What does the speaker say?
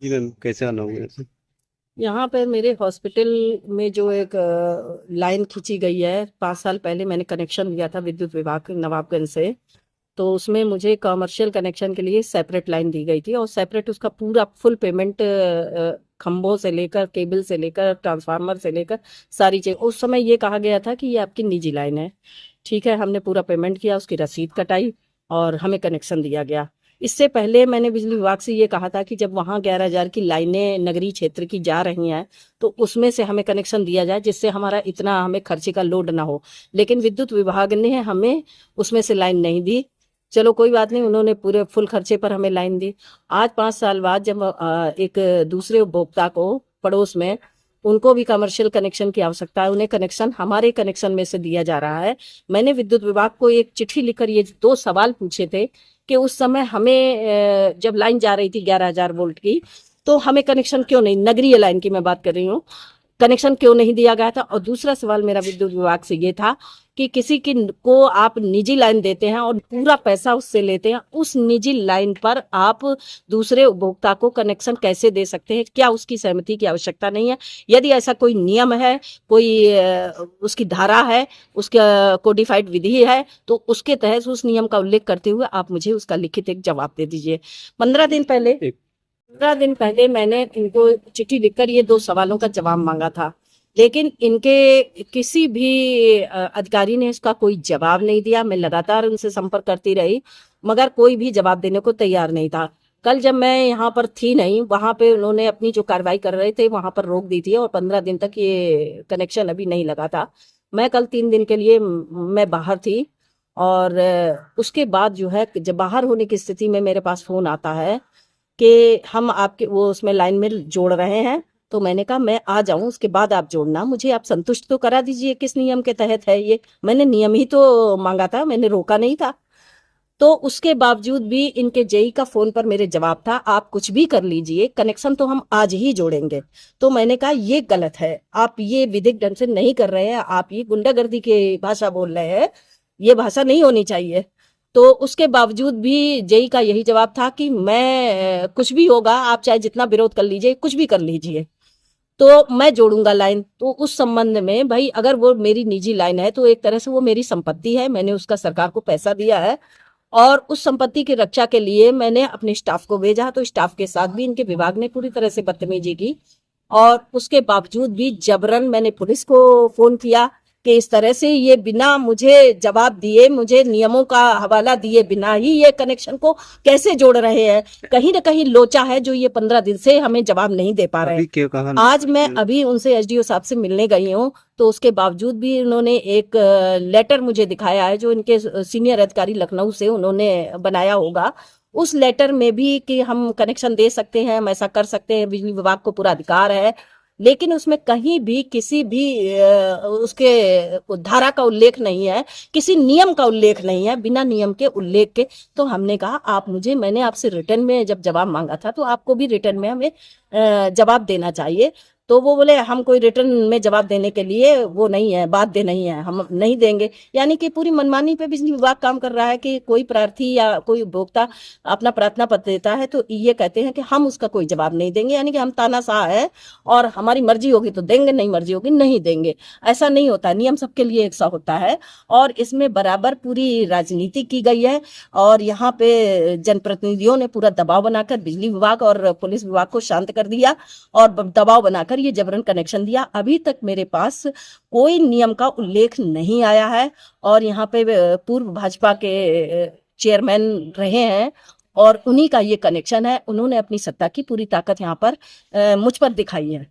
जी ma'am, कैसे आना होगा ऐसे? यहाँ पे मेरे हॉस्पिटल में जो एक लाइन खींची गई है, 5 साल पहले मैंने कनेक्शन लिया था विद्युत विभाग नवाबगंज से। तो उसमें मुझे कमर्शियल कनेक्शन के लिए सेपरेट लाइन दी गई थी और सेपरेट उसका पूरा फुल पेमेंट, खंभों से लेकर केबल से लेकर ट्रांसफार्मर से लेकर सारी चीज। उस समय ये कहा गया था कि ये आपकी निजी लाइन है। ठीक है, हमने पूरा पेमेंट किया, उसकी रसीद कटाई और हमें कनेक्शन दिया गया। इससे पहले मैंने बिजली विभाग से ये कहा था कि जब वहाँ 11,000 की लाइनें नगरीय क्षेत्र की जा रही हैं तो उसमें से हमें कनेक्शन दिया जाए, जिससे हमारा इतना हमें खर्चे का लोड ना हो। लेकिन विद्युत विभाग ने हमें उसमें से लाइन नहीं दी। चलो कोई बात नहीं, उन्होंने पूरे फुल खर्चे पर हमें लाइन दी। आज 5 साल बाद जब एक दूसरे उपभोक्ता को पड़ोस में, उनको भी कमर्शियल कनेक्शन की आवश्यकता है, उन्हें कनेक्शन हमारे कनेक्शन में से दिया जा रहा है। मैंने विद्युत विभाग को एक चिट्ठी लिखकर ये 2 सवाल पूछे थे कि उस समय हमें जब लाइन जा रही थी 11,000 वोल्ट की, तो हमें कनेक्शन क्यों नहीं, नगरीय लाइन की मैं बात कर रही हूँ, कनेक्शन क्यों नहीं दिया गया था। और दूसरा सवाल मेरा विद्युत विभाग से ये था कि किसी की को आप निजी लाइन देते हैं और पूरा पैसा उससे लेते हैं, उस निजी लाइन पर आप दूसरे उपभोक्ता को कनेक्शन कैसे दे सकते हैं? क्या उसकी सहमति की आवश्यकता नहीं है? यदि ऐसा कोई नियम है, कोई उसकी धारा है, उसका कोडिफाइड विधि है, तो उसके तहत उस नियम का उल्लेख करते हुए आप मुझे उसका लिखित एक जवाब दे दीजिए। 15 दिन पहले एक 15 दिन पहले मैंने इनको चिट्ठी लिखकर ये 2 सवालों का जवाब मांगा था, लेकिन इनके किसी भी अधिकारी ने इसका कोई जवाब नहीं दिया। मैं लगातार उनसे संपर्क करती रही, मगर कोई भी जवाब देने को तैयार नहीं था। कल जब मैं यहाँ पर थी नहीं, वहां पे उन्होंने अपनी जो कार्रवाई कर रहे थे वहां पर रोक दी थी और 15 दिन तक ये कनेक्शन अभी नहीं लगा था। मैं कल 3 दिन के लिए मैं बाहर थी और उसके बाद जो है, जब बाहर होने की स्थिति में मेरे पास फोन आता है कि हम आपके वो उसमें लाइन में जोड़ रहे हैं, तो मैंने कहा मैं आ जाऊं, उसके बाद आप जोड़ना, मुझे आप संतुष्ट तो करा दीजिए किस नियम के तहत है ये। मैंने नियम ही तो मांगा था, मैंने रोका नहीं था। तो उसके बावजूद भी इनके जेई का फोन पर मेरे जवाब था, आप कुछ भी कर लीजिए, कनेक्शन तो हम आज ही जोड़ेंगे। तो मैंने कहा ये गलत है, आप ये विधिक ढंग से नहीं कर रहे हैं, आप ये गुंडागर्दी की भाषा बोल रहे हैं, ये भाषा नहीं होनी चाहिए। तो उसके बावजूद भी जेई का यही जवाब था कि मैं कुछ भी होगा, आप चाहे जितना विरोध कर लीजिए, कुछ भी कर लीजिए, तो मैं जोड़ूंगा लाइन। तो उस संबंध में भाई, अगर वो मेरी निजी लाइन है तो एक तरह से वो मेरी संपत्ति है, मैंने उसका सरकार को पैसा दिया है और उस संपत्ति की रक्षा के लिए मैंने अपने स्टाफ को भेजा। तो स्टाफ के साथ भी इनके विभाग ने पूरी तरह से बदतमीजी की और उसके बावजूद भी जबरन मैंने पुलिस को फोन किया कि इस तरह से ये बिना मुझे जवाब दिए, मुझे नियमों का हवाला दिए बिना ही ये कनेक्शन को कैसे जोड़ रहे हैं। कहीं ना कहीं लोचा है जो ये 15 दिन से हमें जवाब नहीं दे पा रहे अभी हैं। क्या कहा? आज मैं अभी उनसे एसडीओ साहब से मिलने गई हूँ, तो उसके बावजूद भी उन्होंने एक लेटर मुझे दिखाया है जो इनके सीनियर अधिकारी लखनऊ से उन्होंने बनाया होगा। उस लेटर में भी कि हम कनेक्शन दे सकते हैं, हम ऐसा कर सकते हैं, बिजली विभाग को पूरा अधिकार है, लेकिन उसमें कहीं भी किसी भी उसके धारा का उल्लेख नहीं है, किसी नियम का उल्लेख नहीं है, बिना नियम के उल्लेख के। तो हमने कहा आप मुझे, मैंने आपसे रिटर्न में जब जवाब मांगा था तो आपको भी रिटर्न में हमें जवाब देना चाहिए। तो वो बोले हम कोई रिटर्न में जवाब देने के लिए वो नहीं है, बाध्य नहीं है, हम नहीं देंगे। यानी कि पूरी मनमानी पे बिजली विभाग काम कर रहा है कि कोई प्रार्थी या कोई उपभोक्ता अपना प्रार्थना पत्र देता है तो ये कहते हैं कि हम उसका कोई जवाब नहीं देंगे, यानी कि हम तानाशाह है और हमारी मर्जी होगी तो देंगे, नहीं मर्जी होगी नहीं देंगे। ऐसा नहीं होता, नियम सबके लिए एक सा होता है और इसमें बराबर पूरी राजनीति की गई है। और यहाँ पे जनप्रतिनिधियों ने पूरा दबाव बनाकर बिजली विभाग और पुलिस विभाग को शांत कर दिया और दबाव बनाकर ये जबरन कनेक्शन दिया। अभी तक मेरे पास कोई नियम का उल्लेख नहीं आया है और यहाँ पे पूर्व भाजपा के चेयरमैन रहे हैं और उन्हीं का ये कनेक्शन है, उन्होंने अपनी सत्ता की पूरी ताकत यहाँ पर मुझ पर दिखाई है।